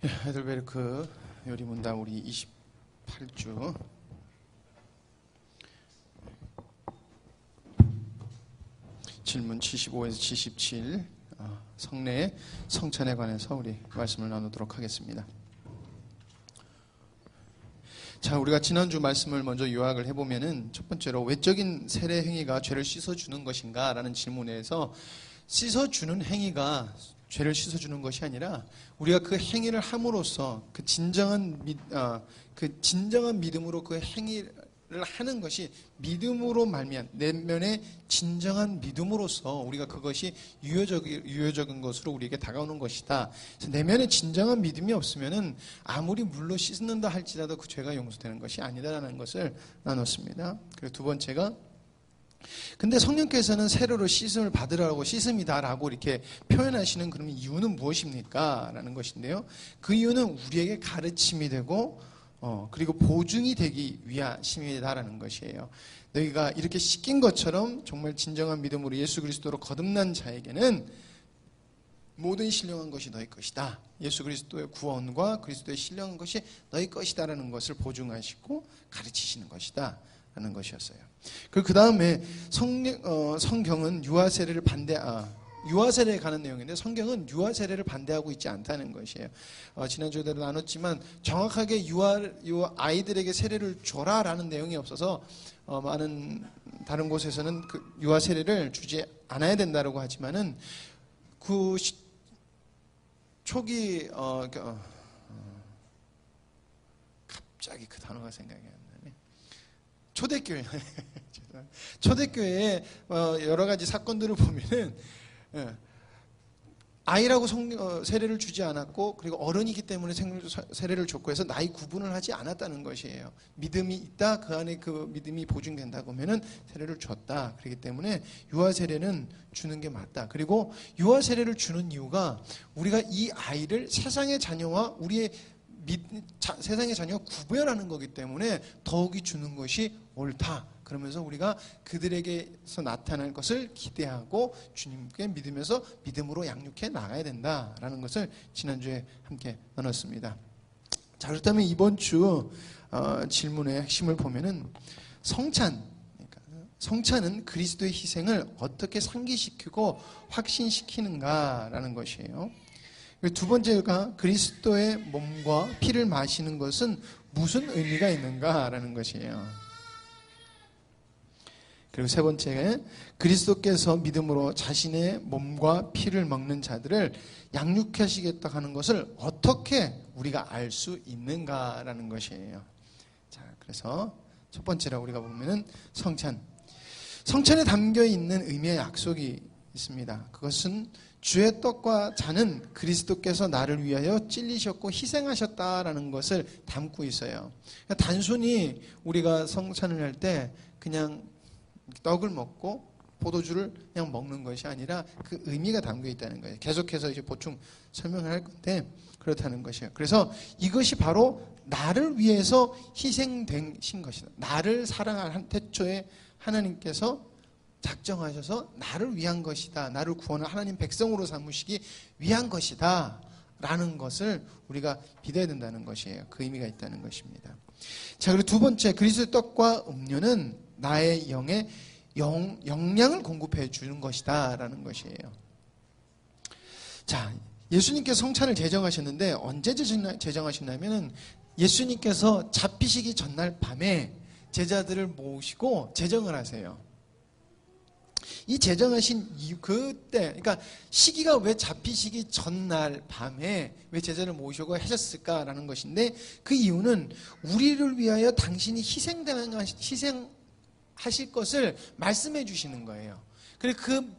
헤들베르크 요리문답 우리 28주 질문 75에서 77 성례 성찬에 관해서 우리 말씀을 나누도록 하겠습니다. 자, 우리가 지난주 말씀을 먼저 요약을 해보면은 첫 번째로 외적인 세례 행위가 죄를 씻어주는 것인가 라는 질문에서 씻어주는 행위가 죄를 씻어주는 것이 아니라 우리가 그 행위를 함으로써 그 진정한 믿음으로 그 행위를 하는 것이 믿음으로 말미암 내면의 진정한 믿음으로써 우리가 그것이 유효적인 것으로 우리에게 다가오는 것이다. 그래서 내면의 진정한 믿음이 없으면은 아무리 물로 씻는다 할지라도 그 죄가 용서되는 것이 아니다라는 것을 나눴습니다. 그리고 두 번째가 근데 성령께서는 세례로 씻음을 받으라고 씻음이다라고 이렇게 표현하시는 그런 이유는 무엇입니까? 라는 것인데요. 그 이유는 우리에게 가르침이 되고 그리고 보증이 되기 위하심이다라는 것이에요. 너희가 이렇게 씻긴 것처럼 정말 진정한 믿음으로 예수 그리스도로 거듭난 자에게는 모든 신령한 것이 너희 것이다. 예수 그리스도의 구원과 그리스도의 신령한 것이 너희 것이다라는 것을 보증하시고 가르치시는 것이다 라는 것이었어요. 그 다음에 성경은 유아세례를 유아세례에 관한 내용인데 성경은 유아세례를 반대하고 있지 않다는 것이에요. 지난주에도 나눴지만 정확하게 아이들에게 세례를 줘라라는 내용이 없어서 많은 다른 곳에서는 그 유아세례를 주지 않아야 된다고 하지만은 그 초기 갑자기 그 단어가 생각이 안 나네. 초대교회에 여러 가지 사건들을 보면은 아이라고 세례를 주지 않았고 그리고 어른이기 때문에 세례를 줬고 해서 나이 구분을 하지 않았다는 것이에요. 믿음이 있다, 그 안에 그 믿음이 보증된다고 하면은 세례를 줬다. 그렇기 때문에 유아 세례는 주는 게 맞다. 그리고 유아 세례를 주는 이유가 우리가 이 아이를 세상의 자녀와 우리의 세상의 자녀와 구별하는 거기 때문에 더욱이 주는 것이 옳다. 그러면서 우리가 그들에게서 나타날 것을 기대하고 주님께 믿으면서 믿음으로 양육해 나가야 된다라는 것을 지난주에 함께 나눴습니다. 자, 그렇다면 이번 주 질문의 핵심을 보면은 성찬은 그리스도의 희생을 어떻게 상기시키고 확신시키는가라는 것이에요. 두 번째가 그리스도의 몸과 피를 마시는 것은 무슨 의미가 있는가라는 것이에요. 그리고 세 번째, 그리스도께서 믿음으로 자신의 몸과 피를 먹는 자들을 양육하시겠다 하는 것을 어떻게 우리가 알 수 있는가라는 것이에요. 자, 그래서 첫 번째로 우리가 보면은 성찬에 담겨 있는 의미의 약속이 있습니다. 그것은 주의 떡과 잔은 그리스도께서 나를 위하여 찔리셨고 희생하셨다라는 것을 담고 있어요. 그러니까 단순히 우리가 성찬을 할 때 그냥 떡을 먹고 포도주를 그냥 먹는 것이 아니라 그 의미가 담겨 있다는 거예요. 계속해서 이제 보충 설명을 할 건데 그렇다는 것이에요. 그래서 이것이 바로 나를 위해서 희생되신 것이다. 나를 사랑할 태초에 하나님께서 작정하셔서 나를 위한 것이다. 나를 구원할 하나님 백성으로 삼으시기 위한 것이다. 라는 것을 우리가 믿어야 된다는 것이에요. 그 의미가 있다는 것입니다. 자, 그리고 두 번째, 그리스도의 떡과 음료는 나의 영에 영양을 공급해 주는 것이다 라는 것이에요. 자, 예수님께서 성찬을 제정하셨는데 언제 제정하셨냐면 예수님께서 잡히시기 전날 밤에 제자들을 모시고 제정을 하세요. 이 제정하신 이유, 그러니까 시기가 왜 잡히시기 전날 밤에 왜 제자를 모시고 하셨을까라는 것인데 그 이유는 우리를 위하여 당신이 희생하실 것을 말씀해 주시는 거예요. 그리고 그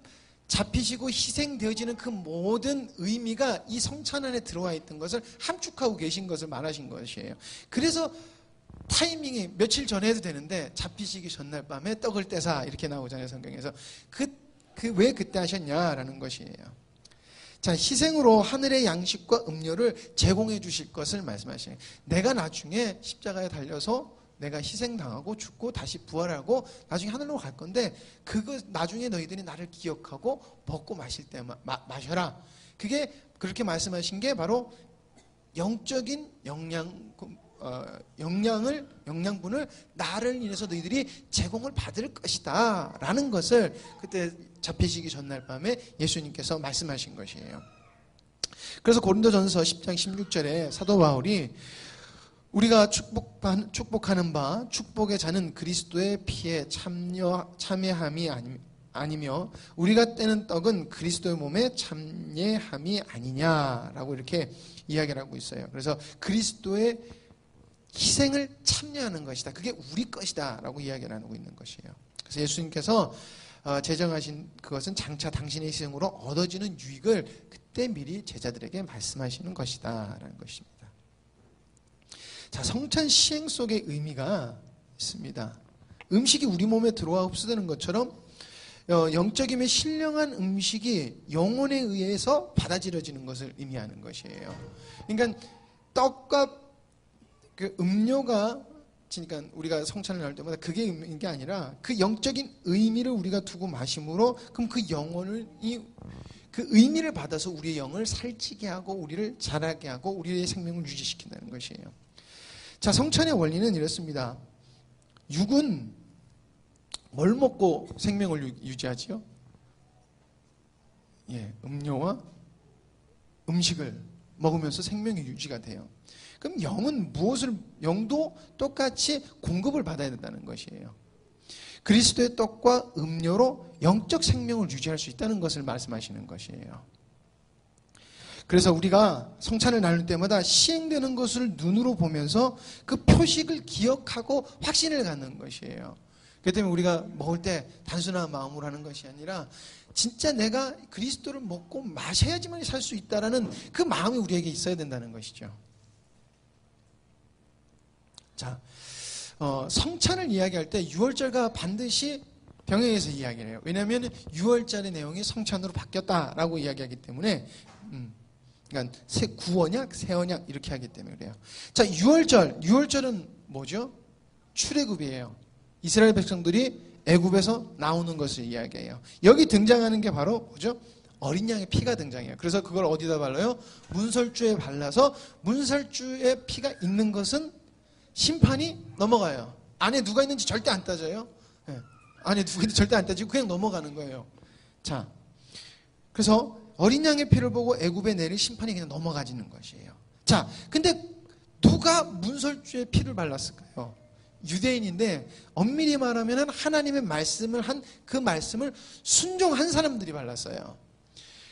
잡히시고 희생되어지는 그 모든 의미가 이 성찬 안에 들어와 있던 것을 함축하고 계신 것을 말하신 것이에요. 그래서 타이밍이 며칠 전에 해도 되는데 잡히시기 전날 밤에 떡을 떼사 이렇게 나오잖아요, 성경에서. 왜 그때 하셨냐라는 것이에요. 자, 희생으로 하늘의 양식과 음료를 제공해 주실 것을 말씀하시네요. 내가 나중에 십자가에 달려서 내가 희생당하고 죽고 다시 부활하고 나중에 하늘로 갈 건데 그거 나중에 너희들이 나를 기억하고 먹고 마실 때 마셔라. 그게 그렇게 말씀하신 게 바로 영적인 영양분을 나를 인해서 너희들이 제공을 받을 것이다 라는 것을 그때 잡히시기 전날 밤에 예수님께서 말씀하신 것이에요. 그래서 고린도전서 10장 16절에 사도 바울이 우리가 축복하는 바 축복의 자는 그리스도의 피에 참여함이 아니며 우리가 떼는 떡은 그리스도의 몸에 참여함이 아니냐라고 이렇게 이야기를 하고 있어요. 그래서 그리스도의 희생을 참여하는 것이다. 그게 우리 것이다 라고 이야기를 하고 있는 것이에요. 그래서 예수님께서 제정하신 그것은 장차 당신의 희생으로 얻어지는 유익을 그때 미리 제자들에게 말씀하시는 것이다 라는 것입니다. 자, 성찬 시행 속의 의미가 있습니다. 음식이 우리 몸에 들어와 흡수되는 것처럼 영적임의 신령한 음식이 영혼에 의해서 받아들여지는 것을 의미하는 것이에요. 그러니까 떡과 그 음료가, 그러니까 우리가 성찬을 나눌 때마다 그게 의미인 게 아니라 그 영적인 의미를 우리가 두고 마심으로 그럼 그 영혼을 그 의미를 받아서 우리의 영을 살찌게 하고 우리를 자라게 하고 우리의 생명을 유지시킨다는 것이에요. 자, 성찬의 원리는 이렇습니다. 육은 뭘 먹고 생명을 유지하지요? 음료와 음식을 먹으면서 생명이 유지가 돼요. 그럼 영도 똑같이 공급을 받아야 된다는 것이에요. 그리스도의 떡과 음료로 영적 생명을 유지할 수 있다는 것을 말씀하시는 것이에요. 그래서 우리가 성찬을 나눌 때마다 시행되는 것을 눈으로 보면서 그 표식을 기억하고 확신을 갖는 것이에요. 그렇기 때문에 우리가 먹을 때 단순한 마음으로 하는 것이 아니라 진짜 내가 그리스도를 먹고 마셔야지만 살 수 있다라는 그 마음이 우리에게 있어야 된다는 것이죠. 자, 성찬을 이야기할 때 유월절과 반드시 병행해서 이야기를 해요. 왜냐하면 유월절의 내용이 성찬으로 바뀌었다라고 이야기하기 때문에 그러니까 구언약, 새언약 이렇게 하기 때문에 그래요. 자, 유월절은 뭐죠? 출애굽이에요. 이스라엘 백성들이 애굽에서 나오는 것을 이야기해요. 여기 등장하는 게 바로 뭐죠? 어린 양의 피가 등장해요. 그래서 그걸 어디다 발라요? 문설주에 발라서 문설주에 피가 있는 것은 심판이 넘어가요. 안에 누가 있는지 절대 안 따져요. 안에 누가 있는지 절대 안 따지고 그냥 넘어가는 거예요. 자, 그래서 어린 양의 피를 보고 애굽에 내릴 심판이 그냥 넘어가지는 것이에요. 자, 근데 누가 문설주에 피를 발랐을까요? 유대인인데 엄밀히 말하면 하나님의 말씀을 그 말씀을 순종한 사람들이 발랐어요.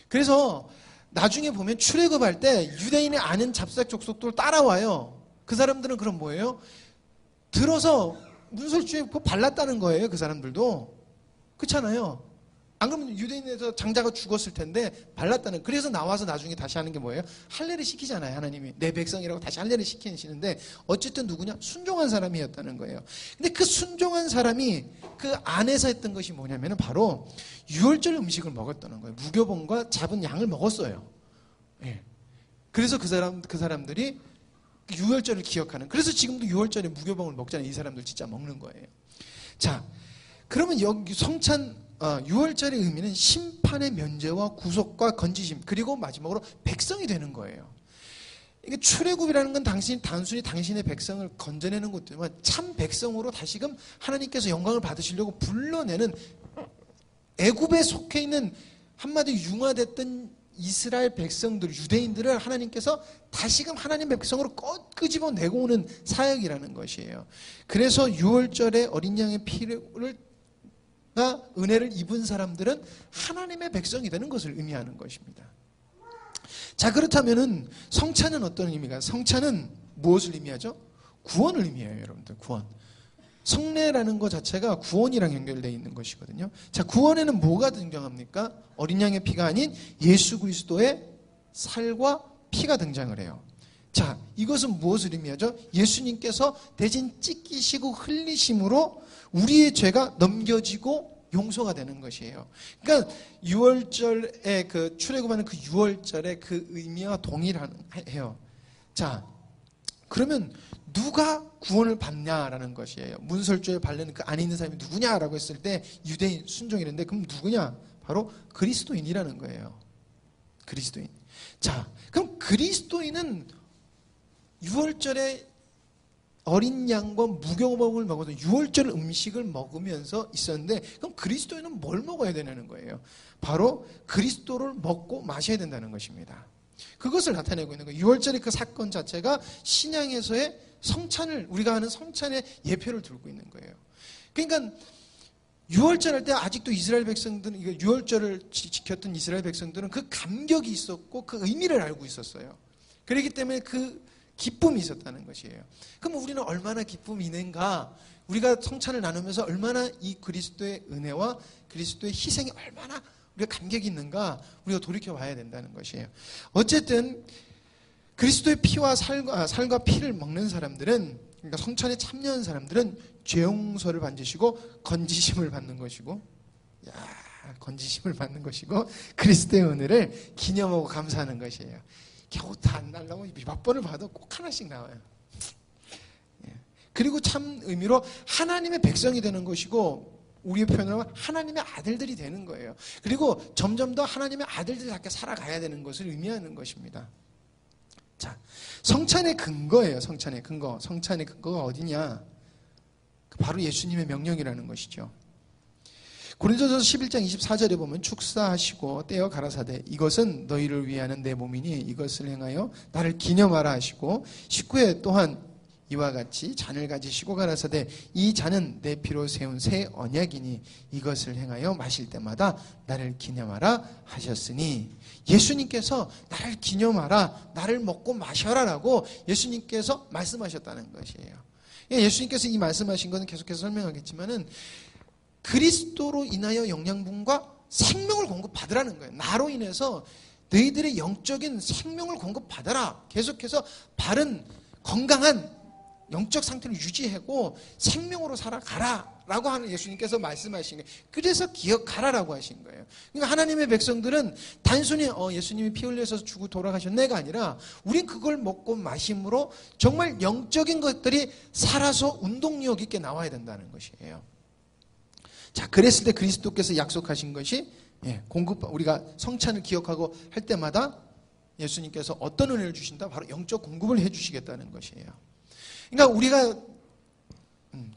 그래서 나중에 보면 출애굽할 때 유대인의 아는 잡색 족속들 따라와요. 그 사람들은 그럼 뭐예요? 들어서 문설주에 발랐다는 거예요. 그 사람들도. 그렇잖아요. 안 그러면 유대인에서 장자가 죽었을 텐데 발랐다는. 그래서 나와서 나중에 다시 하는 게 뭐예요? 할례를 시키잖아요. 하나님이 내 백성이라고 다시 할례를 시키시는데 어쨌든 누구냐? 순종한 사람이었다는 거예요. 근데 그 순종한 사람이 그 안에서 했던 것이 뭐냐면 바로 유월절 음식을 먹었다는 거예요. 무교봉과 잡은 양을 먹었어요. 그래서 그 사람들이 유월절을 기억하는. 그래서 지금도 유월절에 무교봉을 먹잖아요. 이 사람들 진짜 먹는 거예요. 자, 그러면 여기 성찬 유월절의 의미는 심판의 면제와 구속과 건지심, 그리고 마지막으로 백성이 되는 거예요. 이게 출애굽이라는 건 단순히 당신의 백성을 건져내는 것도지만 참 백성으로 다시금 하나님께서 영광을 받으시려고 불러내는, 애굽에 속해 있는 한마디로 융화됐던 이스라엘 백성들, 유대인들을 하나님께서 다시금 하나님의 백성으로 끄집어내고 오는 사역이라는 것이에요. 그래서 유월절에 어린 양의 피를 은혜를 입은 사람들은 하나님의 백성이 되는 것을 의미하는 것입니다. 자, 그렇다면은 성찬은 어떤 의미가? 성찬은 무엇을 의미하죠? 구원을 의미해요, 여러분들. 구원. 성례라는 것 자체가 구원이랑 연결되어 있는 것이거든요. 자, 구원에는 뭐가 등장합니까? 어린 양의 피가 아닌 예수 그리스도의 살과 피가 등장을 해요. 자, 이것은 무엇을 의미하죠? 예수님께서 대신 찢기시고 흘리심으로 우리의 죄가 넘겨지고 용서가 되는 것이에요. 그러니까 유월절에 그 출애굽하는 그 유월절의 그 의미와 동일해요. 자, 그러면 누가 구원을 받냐라는 것이에요. 문설주에 바르는 그 안에 있는 사람이 누구냐라고 했을 때 유대인 순종이랬는데 그럼 누구냐? 바로 그리스도인이라는 거예요. 그리스도인. 자, 그럼 그리스도인은 유월절에 어린 양과 무교복을 먹어서 유월절 음식을 먹으면서 있었는데, 그럼 그리스도인은 뭘 먹어야 되냐는 거예요. 바로 그리스도를 먹고 마셔야 된다는 것입니다. 그것을 나타내고 있는 거예요. 유월절의 그 사건 자체가 신약에서의 성찬을, 우리가 하는 성찬의 예표를 들고 있는 거예요. 그러니까 유월절 할 때 아직도 이스라엘 백성들은, 유월절을 지켰던 이스라엘 백성들은 그 감격이 있었고 그 의미를 알고 있었어요. 그렇기 때문에 그 기쁨이 있었다는 것이에요. 그럼 우리는 얼마나 기쁨이 있는가? 우리가 성찬을 나누면서 얼마나 이 그리스도의 은혜와 그리스도의 희생이 얼마나 우리가 감격이 있는가? 우리가 돌이켜봐야 된다는 것이에요. 어쨌든 그리스도의 피와 살과 피를 먹는 사람들은, 그러니까 성찬에 참여한 사람들은 죄 용서를 받으시고 건지심을 받는 것이고, 건지심을 받는 것이고, 그리스도의 은혜를 기념하고 감사하는 것이에요. 겨우 다 안 나려고 몇 번을 봐도 꼭 하나씩 나와요. 그리고 참 의미로 하나님의 백성이 되는 것이고, 우리의 표현으로 하나님의 아들들이 되는 거예요. 그리고 점점 더 하나님의 아들들답게 살아가야 되는 것을 의미하는 것입니다. 자, 성찬의 근거예요. 성찬의 근거. 성찬의 근거가 어디냐? 바로 예수님의 명령이라는 것이죠. 고린도전서 11장 24절에 보면 축사하시고 떼어 가라사대 이것은 너희를 위하는 내 몸이니 이것을 행하여 나를 기념하라 하시고, 19회 또한 이와 같이 잔을 가지시고 가라사대 이 잔은 내 피로 세운 새 언약이니 이것을 행하여 마실 때마다 나를 기념하라 하셨으니, 예수님께서 나를 기념하라, 나를 먹고 마셔라라고 예수님께서 말씀하셨다는 것이에요. 예수님께서 이 말씀하신 것은 계속해서 설명하겠지만은 그리스도로 인하여 영양분과 생명을 공급받으라는 거예요. 나로 인해서 너희들의 영적인 생명을 공급받아라. 계속해서 바른 건강한 영적 상태를 유지하고 생명으로 살아가라 라고 하는 예수님께서 말씀하신 거예요. 그래서 기억하라라고 하신 거예요. 그러니까 하나님의 백성들은 단순히 예수님이 피 흘려서 죽고 돌아가셨네가 아니라 우린 그걸 먹고 마심으로 정말 영적인 것들이 살아서 운동력 있게 나와야 된다는 것이에요. 자, 그랬을 때 그리스도께서 약속하신 것이 우리가 성찬을 기억하고 할 때마다 예수님께서 어떤 은혜를 주신다? 바로 영적 공급을 해주시겠다는 것이에요. 그러니까 우리가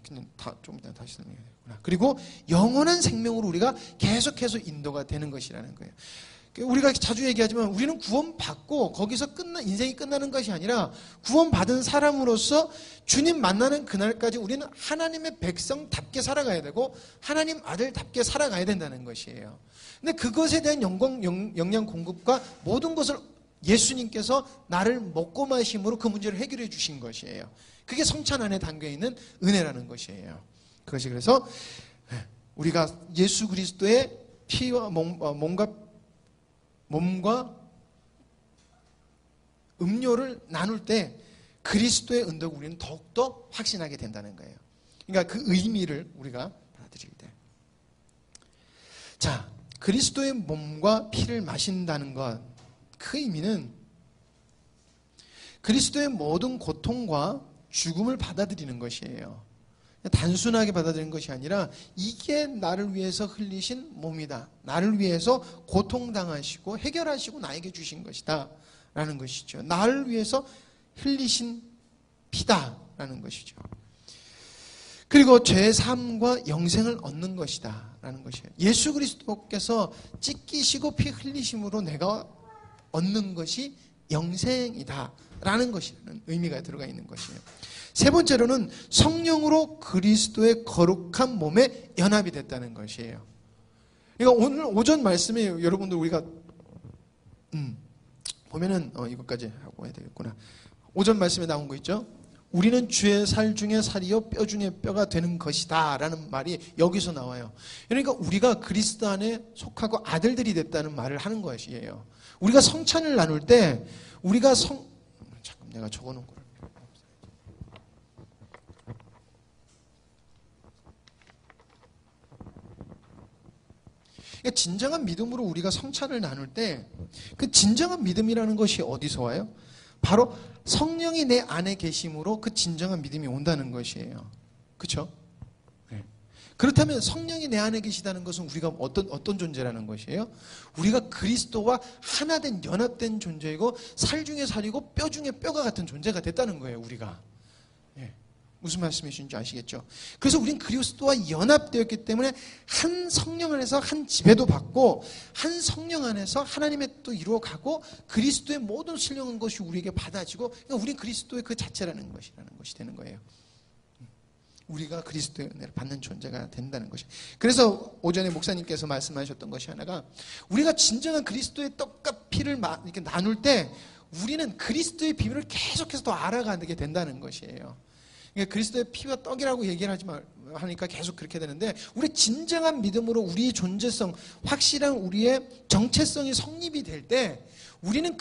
그냥 좀 이따 다시 설명해야겠구나. 그리고 영원한 생명으로 우리가 계속해서 인도가 되는 것이라는 거예요. 우리가 자주 얘기하지만 우리는 구원받고 거기서 인생이 끝나는 것이 아니라 구원받은 사람으로서 주님 만나는 그날까지 우리는 하나님의 백성답게 살아가야 되고 하나님 아들답게 살아가야 된다는 것이에요. 근데 그것에 대한 영양 공급과 모든 것을 예수님께서 나를 먹고 마심으로 그 문제를 해결해 주신 것이에요. 그게 성찬 안에 담겨있는 은혜라는 것이에요. 그것이 그래서 우리가 예수 그리스도의 피와 몸과 음료를 나눌 때 그리스도의 은덕을 우리는 더욱더 확신하게 된다는 거예요. 그러니까 그 의미를 우리가 받아들일 때. 자, 그리스도의 몸과 피를 마신다는 것, 그 의미는 그리스도의 모든 고통과 죽음을 받아들이는 것이에요. 단순하게 받아들이는 것이 아니라 이게 나를 위해서 흘리신 몸이다. 나를 위해서 고통당하시고 해결하시고 나에게 주신 것이다. 라는 것이죠. 나를 위해서 흘리신 피다. 라는 것이죠. 그리고 죄의 삶과 영생을 얻는 것이다. 라는 것이에요. 예수 그리스도께서 찢기시고 피 흘리심으로 내가 얻는 것이 영생이다. 라는 것이라는 의미가 들어가 있는 것이에요. 세 번째로는 성령으로 그리스도의 거룩한 몸에 연합이 됐다는 것이에요. 그러니까 오늘 오전 말씀에 여러분들 우리가 보면은 이것까지 하고 해야 되겠구나. 오전 말씀에 나온 거 있죠? 우리는 주의 살 중에 살이요 뼈 중에 뼈가 되는 것이다 라는 말이 여기서 나와요. 그러니까 우리가 그리스도 안에 속하고 아들들이 됐다는 말을 하는 것이에요. 우리가 성찬을 나눌 때 우리가 잠깐 내가 적어놓은 거를 그러니까 진정한 믿음으로 우리가 성찬을 나눌 때 그 진정한 믿음이라는 것이 어디서 와요? 바로 성령이 내 안에 계심으로 그 진정한 믿음이 온다는 것이에요. 그렇죠? 네. 그렇다면 성령이 내 안에 계시다는 것은 우리가 어떤 존재라는 것이에요? 우리가 그리스도와 하나된 연합된 존재이고 살 중에 살이고 뼈 중에 뼈가 같은 존재가 됐다는 거예요. 우리가. 예. 무슨 말씀이신지 아시겠죠? 그래서 우린 그리스도와 연합되었기 때문에 한 성령 안에서 한 지배도 받고 한 성령 안에서 하나님의 또 이루어가고 그리스도의 모든 신령한 것이 우리에게 받아지고 그러니까 우린 그리스도의 그 자체라는 것이 되는 거예요. 우리가 그리스도의 은혜를 받는 존재가 된다는 것이. 그래서 오전에 목사님께서 말씀하셨던 것이 하나가 우리가 진정한 그리스도의 떡과 피를 이렇게 나눌 때 우리는 그리스도의 비밀을 계속해서 더 알아가게 된다는 것이에요. 그러니까 그리스도의 피와 떡이라고 얘기를 하니까 계속 그렇게 되는데 우리 진정한 믿음으로 우리의 존재성, 확실한 우리의 정체성이 성립이 될 때 우리는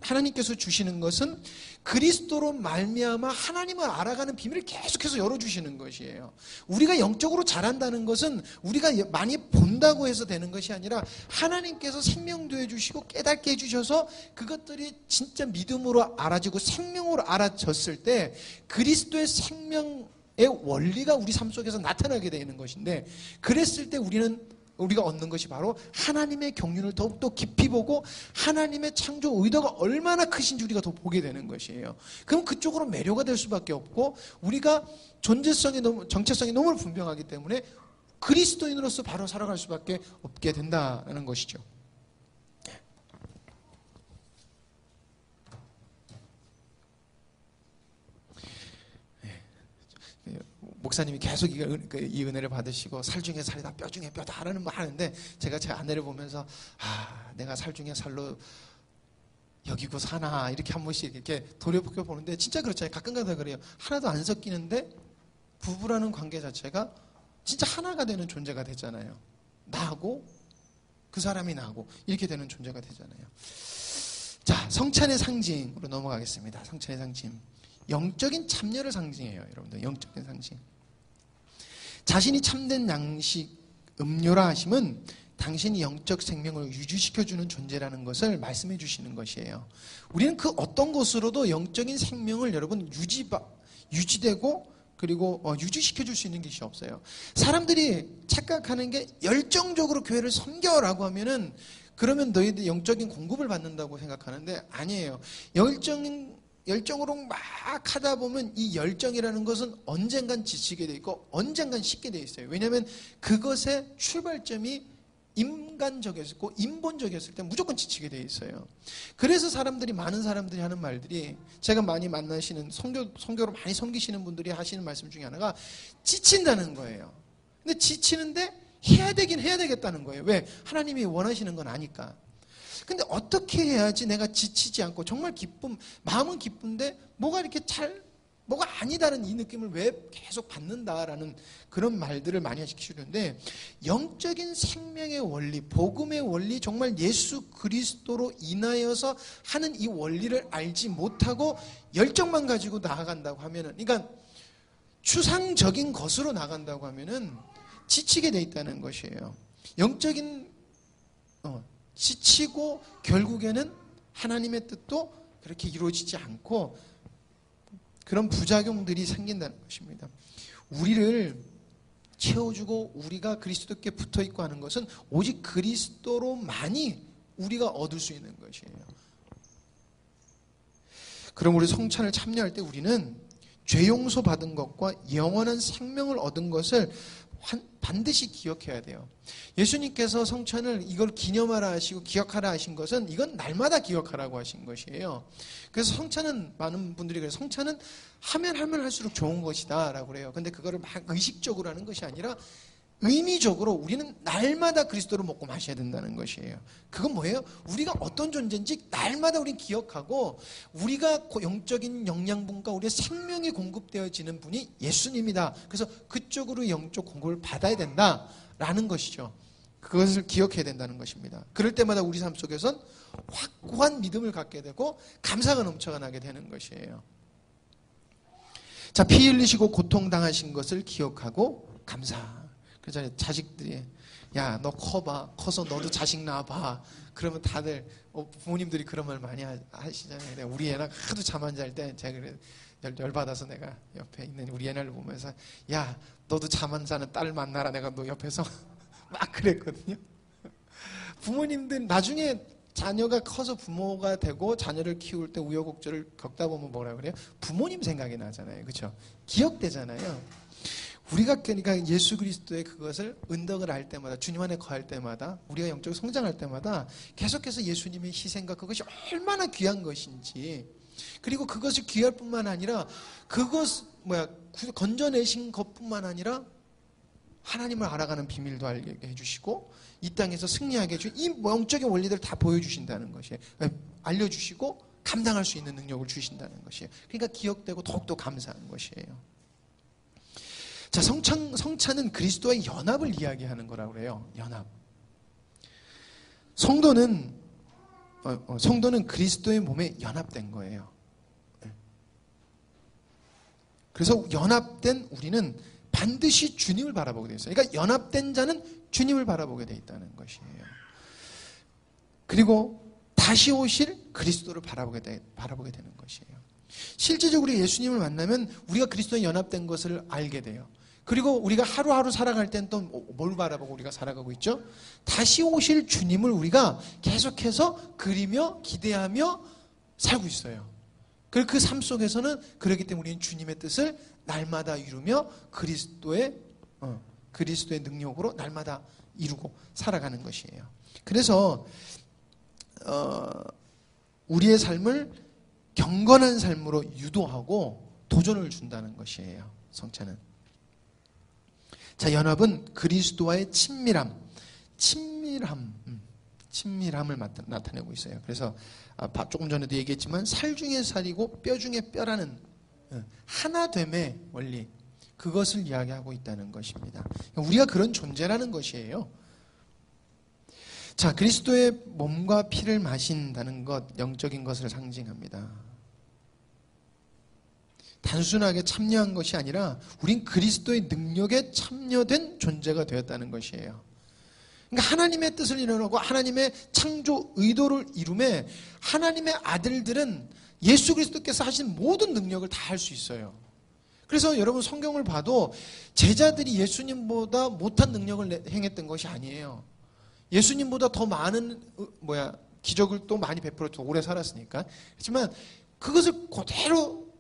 하나님께서 주시는 것은 그리스도로 말미암아 하나님을 알아가는 비밀을 계속해서 열어주시는 것이에요. 우리가 영적으로 자란다는 것은 우리가 많이 본다고 해서 되는 것이 아니라 하나님께서 생명도 해주시고 깨닫게 해주셔서 그것들이 진짜 믿음으로 알아지고 생명으로 알아졌을 때 그리스도의 생명의 원리가 우리 삶 속에서 나타나게 되는 것인데 그랬을 때 우리가 얻는 것이 바로 하나님의 경륜을 더욱더 깊이 보고 하나님의 창조 의도가 얼마나 크신지 우리가 더 보게 되는 것이에요. 그럼 그쪽으로 매료가 될 수밖에 없고 우리가 정체성이 너무 분명하기 때문에 그리스도인으로서 바로 살아갈 수밖에 없게 된다는 것이죠. 목사님이 계속 이 은혜를 받으시고 살 중에 살이다 뼈 중에 뼈다 하는데 제가 제 아내를 보면서 내가 살 중에 살로 여기고 사나 이렇게 한 번씩 이렇게 돌이켜 보는데 진짜 그렇잖아요. 가끔가다 그래요. 하나도 안 섞이는데 부부라는 관계 자체가 진짜 하나가 되는 존재가 되잖아요. 나하고 그 사람이 나하고 이렇게 되는 존재가 되잖아요. 자, 성찬의 상징으로 넘어가겠습니다. 성찬의 상징. 영적인 참여를 상징해요. 여러분들 영적인 상징. 자신이 참된 양식 음료라 하심은 당신이 영적 생명을 유지시켜주는 존재라는 것을 말씀해 주시는 것이에요. 우리는 그 어떤 것으로도 영적인 생명을 여러분 유지되고 그리고 유지시켜줄 수 있는 것이 없어요. 사람들이 착각하는 게 열정적으로 교회를 섬겨라고 하면은 그러면 너희들 영적인 공급을 받는다고 생각하는데 아니에요. 열정으로 막 하다 보면 이 열정이라는 것은 언젠간 지치게 돼 있고 언젠간 식게 돼 있어요. 왜냐하면 그것의 출발점이 인간적이었고 인본적이었을 때 무조건 지치게 돼 있어요. 그래서 많은 사람들이 하는 말들이 제가 많이 만나시는 성교로 많이 섬기시는 분들이 하시는 말씀 중에 하나가 지친다는 거예요. 근데 지치는데 해야 되긴 해야 되겠다는 거예요. 왜? 하나님이 원하시는 건 아니까. 근데 어떻게 해야지 내가 지치지 않고 정말 마음은 기쁜데 뭐가 아니다는 이 느낌을 왜 계속 받는다라는 그런 말들을 많이 하시는데 영적인 생명의 원리, 복음의 원리, 정말 예수 그리스도로 인하여서 하는 이 원리를 알지 못하고 열정만 가지고 나아간다고 하면은, 그러니까 추상적인 것으로 나간다고 하면은 지치게 돼 있다는 것이에요. 영적인 지치고 결국에는 하나님의 뜻도 그렇게 이루어지지 않고 그런 부작용들이 생긴다는 것입니다. 우리를 채워주고 우리가 그리스도께 붙어있고 하는 것은 오직 그리스도로만이 우리가 얻을 수 있는 것이에요. 그럼 우리 성찬을 참여할 때 우리는 죄 용서 받은 것과 영원한 생명을 얻은 것을 반드시 기억해야 돼요. 예수님께서 성찬을 이걸 기념하라 하시고 기억하라 하신 것은 이건 날마다 기억하라고 하신 것이에요. 그래서 성찬은 많은 분들이 그래요. 성찬은 하면 할수록 좋은 것이다 라고 그래요. 근데 그거를 막 의식적으로 하는 것이 아니라 의미적으로 우리는 날마다 그리스도를 먹고 마셔야 된다는 것이에요. 그건 뭐예요? 우리가 어떤 존재인지 날마다 우리는 기억하고 우리가 영적인 영양분과 우리의 생명이 공급되어지는 분이 예수님이다. 그래서 그쪽으로 영적 공급을 받아야 된다라는 것이죠. 그것을 기억해야 된다는 것입니다. 그럴 때마다 우리 삶 속에선 확고한 믿음을 갖게 되고 감사가 넘쳐나게 되는 것이에요. 자, 피 흘리시고 고통당하신 것을 기억하고 감사. 그래서 자식들이 야, 너 커서 너도 자식 낳아봐. 그러면 다들 부모님들이 그런 말 많이 하시잖아요. 우리 애나 하도 잠 안 잘 때 제가 그래 열받아서 내가 옆에 있는 우리 애나를 보면서 야, 너도 잠 안 자는 딸 만나라. 내가 너 옆에서 막 그랬거든요. 부모님들 나중에 자녀가 커서 부모가 되고 자녀를 키울 때 우여곡절을 겪다 보면 뭐라 그래요? 부모님 생각이 나잖아요. 그렇죠? 기억되잖아요. 우리가 그러니까 예수 그리스도의 그것을 은덕을 알 때마다 주님 안에 거할 때마다 우리가 영적으로 성장할 때마다 계속해서 예수님의 희생과 그것이 얼마나 귀한 것인지 그리고 그것이 귀할 뿐만 아니라 건져내신 것뿐만 아니라 하나님을 알아가는 비밀도 알게 해주시고 이 땅에서 승리하게 해주시고 이 영적인 원리들을 다 보여주신다는 것이에요. 알려주시고 감당할 수 있는 능력을 주신다는 것이에요. 그러니까 기억되고 더욱더 감사한 것이에요. 자, 성찬은 그리스도와의 연합을 이야기하는 거라고 그래요. 연합. 성도는 그리스도의 몸에 연합된 거예요. 그래서 연합된 우리는 반드시 주님을 바라보게 되어 있어요. 그러니까 연합된 자는 주님을 바라보게 되어 있다는 것이에요. 그리고 다시 오실 그리스도를 바라보게 되는 것이에요. 실제적으로 예수님을 만나면 우리가 그리스도에 연합된 것을 알게 돼요. 그리고 우리가 하루하루 살아갈 때는 또 뭘 바라보고 우리가 살아가고 있죠? 다시 오실 주님을 우리가 계속해서 그리며 기대하며 살고 있어요. 그리고 그 삶 속에서는 그렇기 때문에 우리는 주님의 뜻을 날마다 이루며 그리스도의 능력으로 날마다 이루고 살아가는 것이에요. 그래서 우리의 삶을 경건한 삶으로 유도하고 도전을 준다는 것이에요. 성찬은. 자, 연합은 그리스도와의 친밀함을 나타내고 있어요. 그래서 조금 전에도 얘기했지만 살 중에 살이고 뼈 중에 뼈라는 하나됨의 원리, 그것을 이야기하고 있다는 것입니다. 우리가 그런 존재라는 것이에요. 자, 그리스도의 몸과 피를 마신다는 것, 영적인 것을 상징합니다. 단순하게 참여한 것이 아니라 우린 그리스도의 능력에 참여된 존재가 되었다는 것이에요. 그러니까 하나님의 뜻을 이루고 하나님의 창조 의도를 이루매 하나님의 아들들은 예수 그리스도께서 하신 모든 능력을 다 할 수 있어요. 그래서 여러분 성경을 봐도 제자들이 예수님보다 못한 능력을 행했던 것이 아니에요. 예수님보다 더 많은 기적을 또 많이 베풀었죠. 오래 살았으니까. 그렇지만 그것을 그대로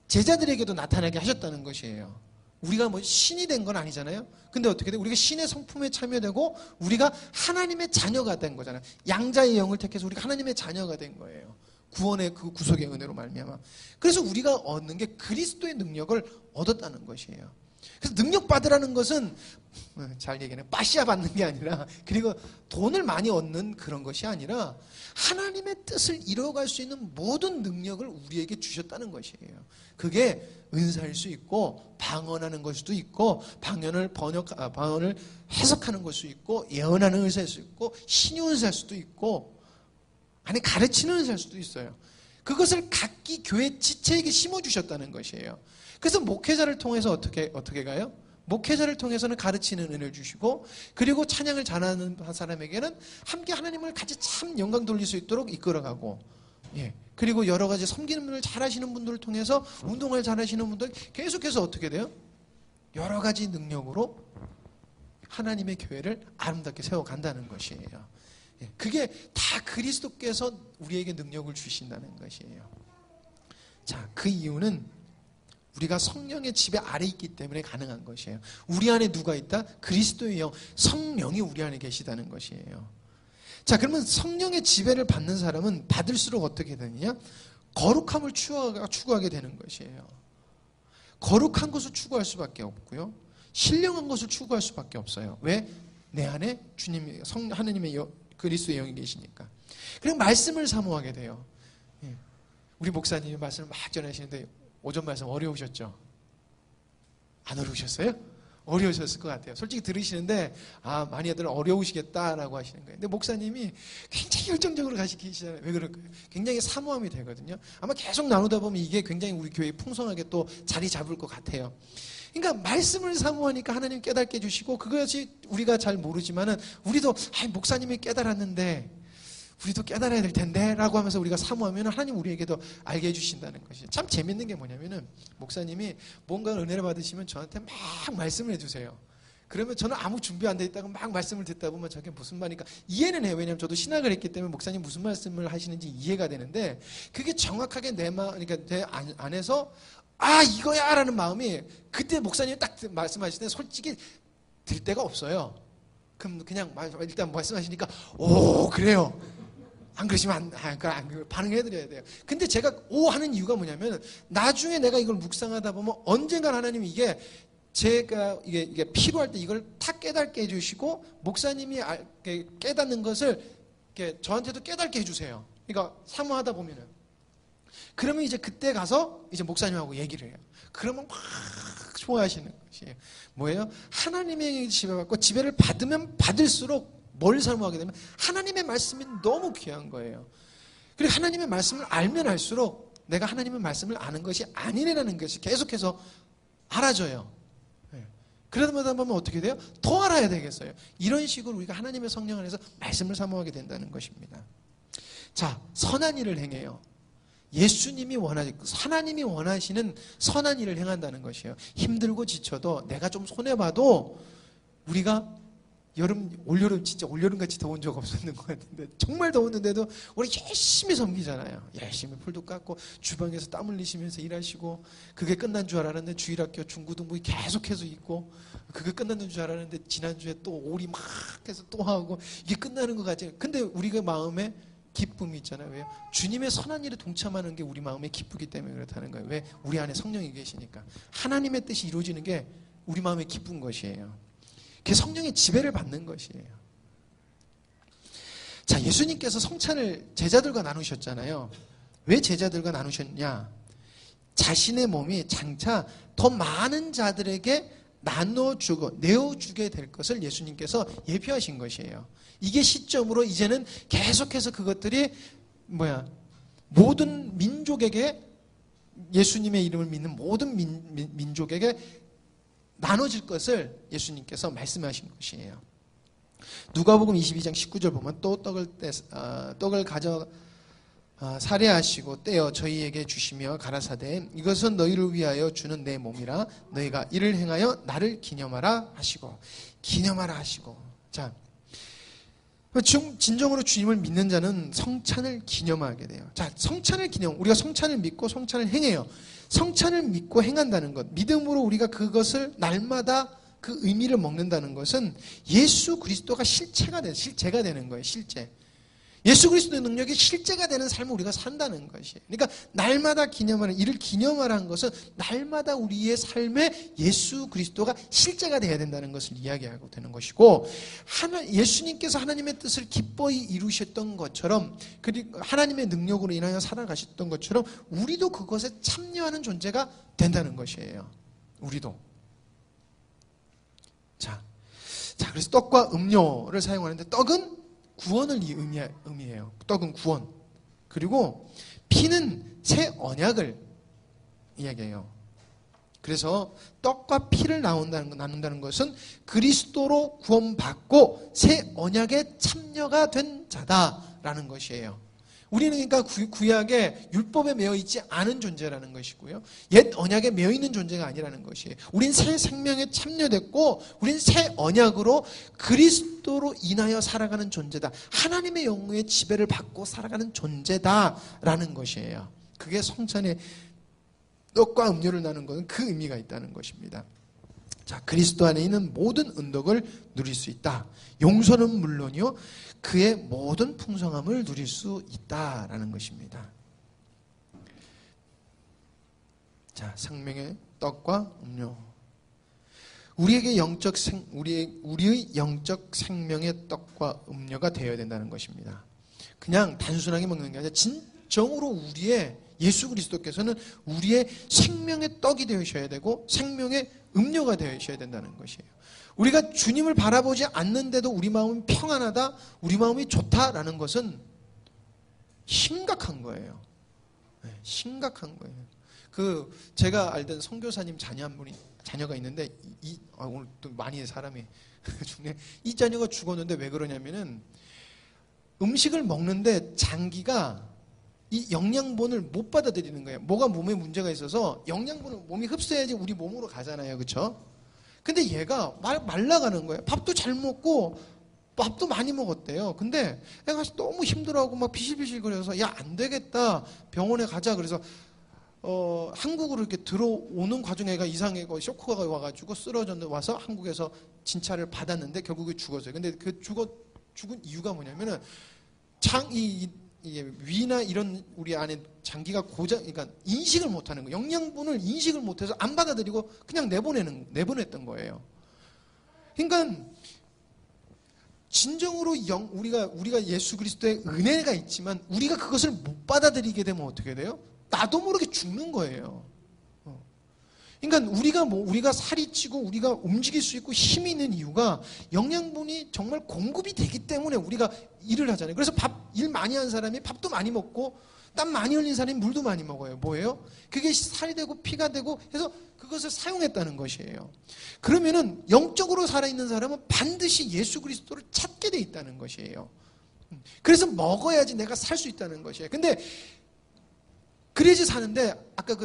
제자들에게도 나타나게 하셨다는 것이에요. 우리가 신이 된 건 아니잖아요. 근데 어떻게 돼? 우리가 신의 성품에 참여되고 우리가 하나님의 자녀가 된 거잖아요. 양자의 영을 택해서 우리가 하나님의 자녀가 된 거예요. 구원의 그 구속의 은혜로 말미암아. 그래서 우리가 얻는 게 그리스도의 능력을 얻었다는 것이에요. 그래서 능력 받으라는 것은 잘 얘기하는 빠시아 받는 게 아니라 그리고 돈을 많이 얻는 그런 것이 아니라 하나님의 뜻을 이루어갈 수 있는 모든 능력을 우리에게 주셨다는 것이에요. 그게 은사일 수 있고 방언하는 걸 수도 있고 방언을 해석하는 걸 수도 있고 예언하는 은사일 수 있고 신유 은사일 수도 있고 아니 가르치는 은사일 수도 있어요. 그것을 각기 교회 지체에게 심어주셨다는 것이에요. 그래서 목회자를 통해서 어떻게 가요? 목회자를 통해서는 가르치는 은혜를 주시고 그리고 찬양을 잘하는 사람에게는 함께 하나님을 같이 참 영광 돌릴 수 있도록 이끌어가고 그리고 여러 가지 섬기는 분을 잘하시는 분들을 통해서 운동을 잘하시는 분들 계속해서 어떻게 돼요? 여러 가지 능력으로 하나님의 교회를 아름답게 세워간다는 것이에요. 그게 다 그리스도께서 우리에게 능력을 주신다는 것이에요. 자, 그 이유는 우리가 성령의 지배 아래 있기 때문에 가능한 것이에요. 우리 안에 누가 있다? 그리스도의 영, 성령이 우리 안에 계시다는 것이에요. 자, 그러면 성령의 지배를 받는 사람은 받을수록 어떻게 되느냐? 거룩함을 추구하게 되는 것이에요. 거룩한 것을 추구할 수밖에 없고요. 신령한 것을 추구할 수밖에 없어요. 왜? 내 안에 주님, 하나님의 그리스도의 영이 계시니까. 그리고 말씀을 사모하게 돼요. 우리 목사님이 말씀을 막 전하시는데 오전 말씀 어려우셨죠? 안 어려우셨어요? 어려우셨을 것 같아요. 솔직히 들으시는데 많이 애들 어려우시겠다라고 하시는 거예요. 근데 목사님이 굉장히 열정적으로 가시키시잖아요. 왜 그럴까요? 굉장히 사모함이 되거든요. 아마 계속 나누다 보면 이게 굉장히 우리 교회에 풍성하게 또 자리 잡을 것 같아요. 그러니까 말씀을 사모하니까 하나님 깨닫게 해주시고, 그것이 우리가 잘 모르지만은 우리도 목사님이 깨달았는데 우리도 깨달아야 될 텐데 라고 하면서 우리가 사모하면 하나님 우리에게도 알게 해주신다는 것이 참 재밌는 게 뭐냐면은, 목사님이 뭔가 은혜를 받으시면 저한테 막 말씀을 해주세요. 그러면 저는 아무 준비 안 돼 있다가 막 말씀을 듣다 보면 저게 무슨 말이니까 이해는 해요. 왜냐하면 저도 신학을 했기 때문에 목사님 무슨 말씀을 하시는지 이해가 되는데, 그게 정확하게 그러니까 내 안에서 이거야 라는 마음이, 그때 목사님이 딱 말씀하실 때 솔직히 들 때가 없어요. 그럼 그냥 일단 말씀하시니까 오 그래요, 안 그러시면 반응해드려야 돼요. 근데 제가 오 하는 이유가 뭐냐면, 나중에 내가 이걸 묵상하다 보면 언젠간 하나님이 제가 이게 필요할 때 이걸 탁 깨닫게 해주시고, 목사님이 깨닫는 것을 저한테도 깨닫게 해주세요. 그러니까 사모하다 보면은, 그러면 이제 그때 가서 이제 목사님하고 얘기를 해요. 그러면 막 좋아하시는 것이에요. 뭐예요? 하나님의 지배받고 지배를 받으면 받을수록 뭘 사모하게 되면 하나님의 말씀이 너무 귀한 거예요. 그리고 하나님의 말씀을 알면 알수록 내가 하나님의 말씀을 아는 것이 아니라는 것이 계속해서 알아져요. 그러다 보면 어떻게 돼요? 더 알아야 되겠어요. 이런 식으로 우리가 하나님의 성령 안에서 말씀을 사모하게 된다는 것입니다. 자, 선한 일을 행해요. 예수님이 하나님이 원하시는 선한 일을 행한다는 것이에요. 힘들고 지쳐도, 내가 좀 손해봐도, 우리가 올여름 진짜 올여름같이 더운 적 없었는 것 같은데, 정말 더웠는데도 우리 열심히 섬기잖아요. 열심히 풀도 깎고 주방에서 땀 흘리시면서 일하시고, 그게 끝난 줄 알았는데 주일학교 중고등부 계속해서 있고, 그게 끝났는 줄 알았는데 지난주에 또 오리 막 해서 또 하고, 이게 끝나는 것 같지. 근데 우리가 마음에 기쁨이 있잖아요. 왜요? 주님의 선한 일에 동참하는 게 우리 마음에 기쁘기 때문에 그렇다는 거예요. 왜? 우리 안에 성령이 계시니까. 하나님의 뜻이 이루어지는 게 우리 마음에 기쁜 것이에요. 그게 성령의 지배를 받는 것이에요. 자, 예수님께서 성찬을 제자들과 나누셨잖아요. 왜 제자들과 나누셨냐? 자신의 몸이 장차 더 많은 자들에게 나눠주고 내어주게 될 것을 예수님께서 예표하신 것이에요. 이게 시점으로 이제는 계속해서 그것들이 모든 민족에게, 예수님의 이름을 믿는 모든 민족에게 나눠질 것을 예수님께서 말씀하신 것이에요. 누가복음 22장 19절 보면, 또 떡을 가져 살해하시고 떼어 저희에게 주시며 가라사대, 이것은 너희를 위하여 주는 내 몸이라, 너희가 이를 행하여 나를 기념하라 하시고. 자, 진정으로 주님을 믿는 자는 성찬을 기념하게 돼요. 자, 우리가 성찬을 믿고 성찬을 행해요. 성찬을 믿고 행한다는 것, 믿음으로 우리가 그것을 날마다 그 의미를 먹는다는 것은 예수 그리스도가 실체가 되는 거예요. 실제. 예수 그리스도의 능력이 실제가 되는 삶을 우리가 산다는 것이에요. 그러니까 날마다 이를 기념하라는 것은 날마다 우리의 삶에 예수 그리스도가 실제가 되어야 된다는 것을 이야기하고 되는 것이고, 예수님께서 하나님의 뜻을 기꺼이 이루셨던 것처럼, 그리고 하나님의 능력으로 인하여 살아가셨던 것처럼 우리도 그것에 참여하는 존재가 된다는 것이에요. 우리도. 자, 그래서 떡과 음료를 사용하는데, 떡은 구원을 의미해요. 떡은 구원. 그리고 피는 새 언약을 이야기해요. 그래서 떡과 피를 나눈다는 것은 그리스도로 구원받고 새 언약에 참여가 된 자다라는 것이에요. 우리는 그러니까 구약의 율법에 매여 있지 않은 존재라는 것이고요. 옛 언약에 매여 있는 존재가 아니라는 것이에요. 우린 새 생명에 참여됐고, 우린 새 언약으로 그리스도로 인하여 살아가는 존재다. 하나님의 영의 지배를 받고 살아가는 존재다라는 것이에요. 그게 성찬의 떡과 음료를 나누는 것은 그 의미가 있다는 것입니다. 자, 그리스도 안에 있는 모든 은덕을 누릴 수 있다. 용서는 물론이요, 그의 모든 풍성함을 누릴 수 있다라는 것입니다. 자, 생명의 떡과 음료. 우리의 영적 생명의 떡과 음료가 되어야 된다는 것입니다. 그냥 단순하게 먹는 게 아니라 진정으로 예수 그리스도께서는 우리의 생명의 떡이 되셔야 되고 생명의 음료가 되셔야 된다는 것이에요. 우리가 주님을 바라보지 않는데도 우리 마음이 평안하다, 우리 마음이 좋다라는 것은 심각한 거예요. 심각한 거예요. 제가 알던 선교사님 자녀가 있는데, 오늘 또 많이 사람이 죽네. 이 자녀가 죽었는데 왜 그러냐면은 음식을 먹는데 장기가 이 영양분을 못 받아들이는 거예요. 뭐가 몸에 문제가 있어서 영양분을 몸이 흡수해야지 우리 몸으로 가잖아요. 그렇죠? 근데 얘가 말라가는 거예요. 밥도 잘 먹고 밥도 많이 먹었대요. 근데 애가 너무 힘들어하고 막 비실비실 거려서 야, 안 되겠다. 병원에 가자. 그래서 한국으로 이렇게 들어오는 과정에 애가 이상하고 쇼크가 와가지고 쓰러졌는데 와서 한국에서 진찰을 받았는데 결국에 죽었어요. 근데 그 죽은 이유가 뭐냐면은 이게 위나 이런 우리 안에 장기가 그러니까 인식을 못하는 거예요. 영양분을 인식을 못해서 안 받아들이고 그냥 내보냈던 거예요. 그러니까 진정으로 우리가 예수 그리스도의 은혜가 있지만 우리가 그것을 못 받아들이게 되면 어떻게 돼요? 나도 모르게 죽는 거예요. 그러니까 우리가 살이 찌고 우리가 움직일 수 있고 힘이 있는 이유가 영양분이 정말 공급이 되기 때문에 우리가 일을 하잖아요. 그래서 일 많이 한 사람이 밥도 많이 먹고 땀 많이 흘린 사람이 물도 많이 먹어요. 뭐예요? 그게 살이 되고 피가 되고 해서 그것을 사용했다는 것이에요. 그러면은 영적으로 살아있는 사람은 반드시 예수 그리스도를 찾게 돼 있다는 것이에요. 그래서 먹어야지 내가 살 수 있다는 것이에요. 근데 그래야지 사는데 아까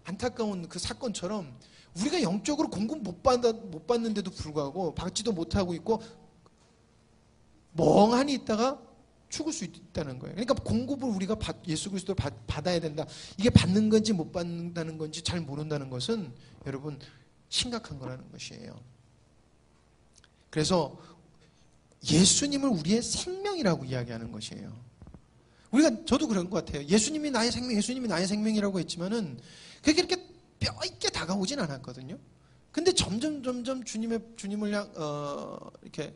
안타까운 그 사건처럼 우리가 영적으로 공급 못 받는데도 불구하고 받지도 못하고 있고 멍하니 있다가 죽을 수 있다는 거예요. 그러니까 공급을 우리가 예수 그리스도를 받아야 된다. 이게 받는 건지 못 받는다는 건지 잘 모른다는 것은 여러분 심각한 거라는 것이에요. 그래서 예수님을 우리의 생명이라고 이야기하는 것이에요. 저도 그런 것 같아요. 예수님이 나의 생명이라고 했지만은 그게 이렇게 뼈 있게 다가오진 않았거든요. 근데 점점 주님을 이렇게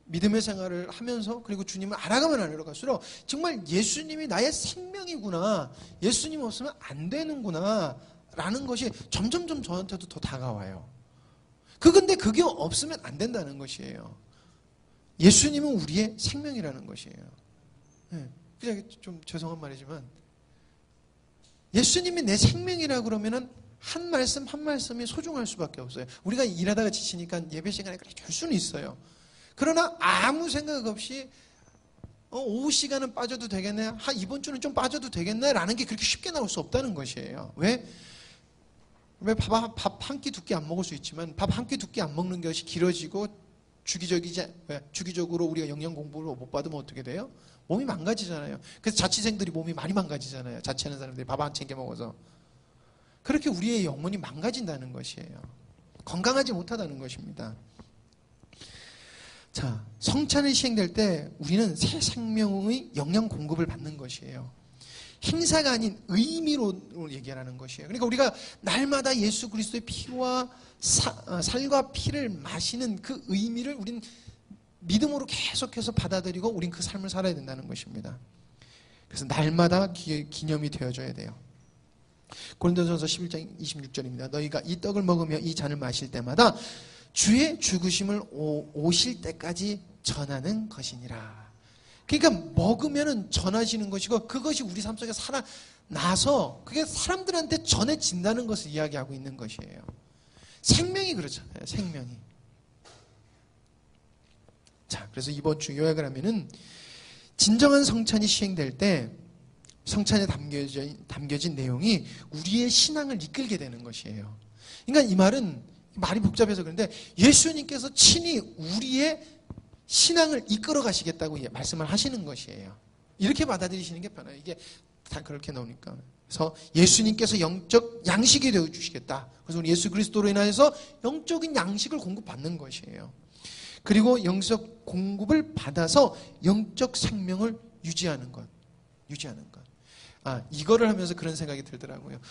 믿음의 생활을 하면서 그리고 주님을 알아가면 갈수록 정말 예수님이 나의 생명이구나. 예수님 없으면 안 되는구나. 라는 것이 점점 저한테도 더 다가와요. 근데 그게 없으면 안 된다는 것이에요. 예수님은 우리의 생명이라는 것이에요. 네. 그냥 좀 죄송한 말이지만 예수님이 내 생명이라 그러면은 한 말씀 한 말씀이 소중할 수밖에 없어요. 우리가 일하다가 지치니까 예배 시간에 줄 수는 있어요. 그러나 아무 생각 없이 오후 시간은 빠져도 되겠네. 이번 주는 좀 빠져도 되겠네. 라는 게 그렇게 쉽게 나올 수 없다는 것이에요. 왜 밥 한 끼 두 끼 안 먹을 수 있지만 밥 한 끼 두 끼 안 먹는 것이 길어지고 주기적으로 우리가 영양 공부를 못 받으면 어떻게 돼요? 몸이 망가지잖아요. 그래서 자취생들이 몸이 많이 망가지잖아요. 자취하는 사람들이 밥 안 챙겨 먹어서. 그렇게 우리의 영혼이 망가진다는 것이에요. 건강하지 못하다는 것입니다. 자, 성찬이 시행될 때 우리는 새 생명의 영양 공급을 받는 것이에요. 행사가 아닌 의미로 얘기하는 것이에요. 그러니까 우리가 날마다 예수 그리스도의 피와 살과 피를 마시는 그 의미를 우린 믿음으로 계속해서 받아들이고 우린 그 삶을 살아야 된다는 것입니다. 그래서 날마다 기념이 되어져야 돼요. 고린도전서 11장 26절입니다. 너희가 이 떡을 먹으며 이 잔을 마실 때마다 주의 죽으심을 오실 때까지 전하는 것이니라. 그러니까 먹으면은 전하시는 것이고 그것이 우리 삶 속에 살아나서 그게 사람들한테 전해진다는 것을 이야기하고 있는 것이에요. 생명이 그렇잖아요. 생명이. 자, 그래서 이번 주 요약을 하면은 진정한 성찬이 시행될 때 성찬에 담겨진 내용이 우리의 신앙을 이끌게 되는 것이에요. 그러니까 이 말이 복잡해서 그런데 예수님께서 친히 우리의 신앙을 이끌어 가시겠다고 말씀을 하시는 것이에요. 이렇게 받아들이시는 게 편해요. 이게 다 그렇게 나오니까. 그래서 예수님께서 영적 양식이 되어 주시겠다. 그래서 우리 예수 그리스도로 인하여서 영적인 양식을 공급받는 것이에요. 그리고 영적 공급을 받아서 영적 생명을 유지하는 것. 이거를 하면서 그런 생각이 들더라고요.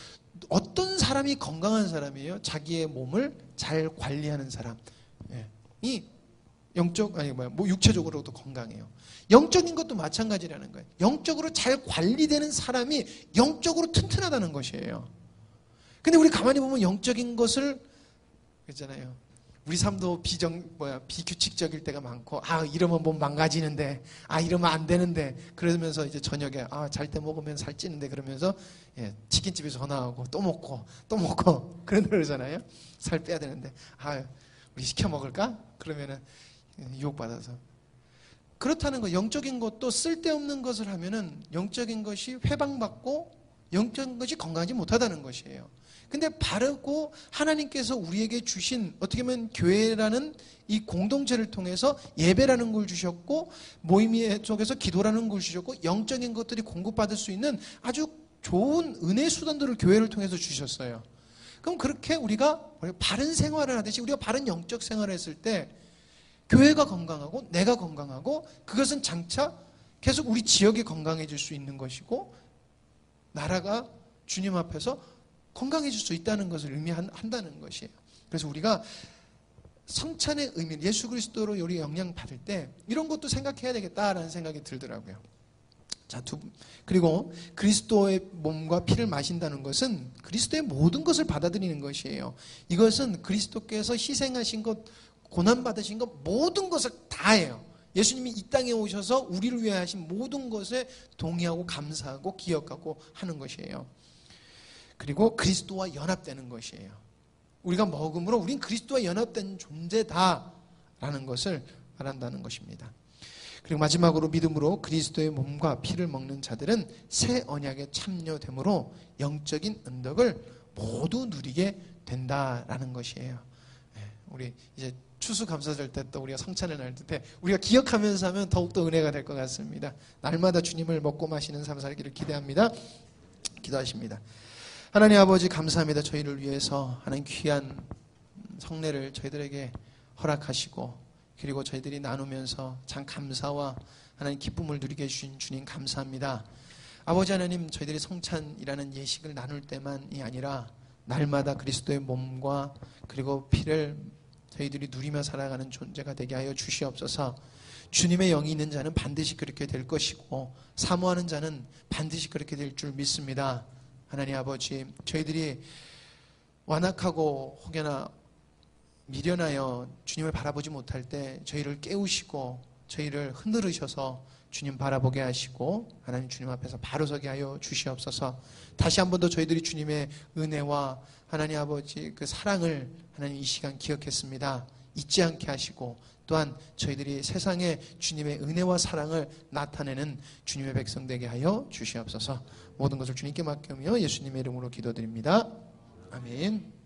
어떤 사람이 건강한 사람이에요? 자기의 몸을 잘 관리하는 사람이 육체적으로도 건강해요. 영적인 것도 마찬가지라는 거예요. 영적으로 잘 관리되는 사람이 영적으로 튼튼하다는 것이에요. 근데 우리 가만히 보면 영적인 것을 그렇잖아요. 우리 삶도 비규칙적일 때가 많고, 이러면 뭐 망가지는데, 이러면 안 되는데, 그러면서 이제 저녁에, 잘 때 먹으면 살찌는데, 그러면서, 치킨집에 전화하고, 또 먹고, 그러잖아요. 살 빼야 되는데, 우리 시켜 먹을까? 그러면은, 유혹받아서. 그렇다는 거, 영적인 것도 쓸데없는 것을 하면은, 영적인 것이 회방받고, 영적인 것이 건강하지 못하다는 것이에요. 근데 바르고 하나님께서 우리에게 주신 어떻게 보면 교회라는 이 공동체를 통해서 예배라는 걸 주셨고 모임 속에서 기도라는 걸 주셨고 영적인 것들이 공급받을 수 있는 아주 좋은 은혜 수단들을 교회를 통해서 주셨어요. 그럼 그렇게 우리가 바른 생활을 하듯이 우리가 바른 영적 생활을 했을 때 교회가 건강하고 내가 건강하고 그것은 장차 계속 우리 지역이 건강해질 수 있는 것이고 나라가 주님 앞에서 건강해질 수 있다는 것을 의미한다는 것이에요. 그래서 우리가 성찬의 의미, 예수 그리스도로 우리 영향 받을 때 이런 것도 생각해야 되겠다라는 생각이 들더라고요. 자, 그리고 그리스도의 몸과 피를 마신다는 것은 그리스도의 모든 것을 받아들이는 것이에요. 이것은 그리스도께서 희생하신 것, 고난받으신 것, 모든 것을 다해요. 예수님이 이 땅에 오셔서 우리를 위해 하신 모든 것에 동의하고 감사하고 기억하고 하는 것이에요. 그리고 그리스도와 연합되는 것이에요. 우리가 먹음으로 우린 그리스도와 연합된 존재다라는 것을 말한다는 것입니다. 그리고 마지막으로 믿음으로 그리스도의 몸과 피를 먹는 자들은 새 언약에 참여됨으로 영적인 은덕을 모두 누리게 된다라는 것이에요. 우리 이제 추수감사절 때 또 우리가 성찬을 나눌 때 우리가 기억하면서 하면 더욱더 은혜가 될 것 같습니다. 날마다 주님을 먹고 마시는 삶 살기를 기대합니다. 기도하십니다. 하나님 아버지 감사합니다. 저희를 위해서 하나님 귀한 성례를 저희들에게 허락하시고 그리고 저희들이 나누면서 참 감사와 하나님 기쁨을 누리게 해주신 주님 감사합니다. 아버지 하나님 저희들이 성찬이라는 예식을 나눌 때만이 아니라 날마다 그리스도의 몸과 그리고 피를 저희들이 누리며 살아가는 존재가 되게 하여 주시옵소서. 주님의 영이 있는 자는 반드시 그렇게 될 것이고 사모하는 자는 반드시 그렇게 될 줄 믿습니다. 하나님 아버지 저희들이 완악하고 혹여나 미련하여 주님을 바라보지 못할 때 저희를 깨우시고 저희를 흔들으셔서 주님 바라보게 하시고 하나님 주님 앞에서 바로 서게 하여 주시옵소서. 다시 한 번 더 저희들이 주님의 은혜와 하나님 아버지 그 사랑을 하나님 이 시간 기억했습니다. 잊지 않게 하시고 또한 저희들이 세상에 주님의 은혜와 사랑을 나타내는 주님의 백성 되게 하여 주시옵소서. 모든 것을 주님께 맡기며 예수님의 이름으로 기도드립니다. 아멘.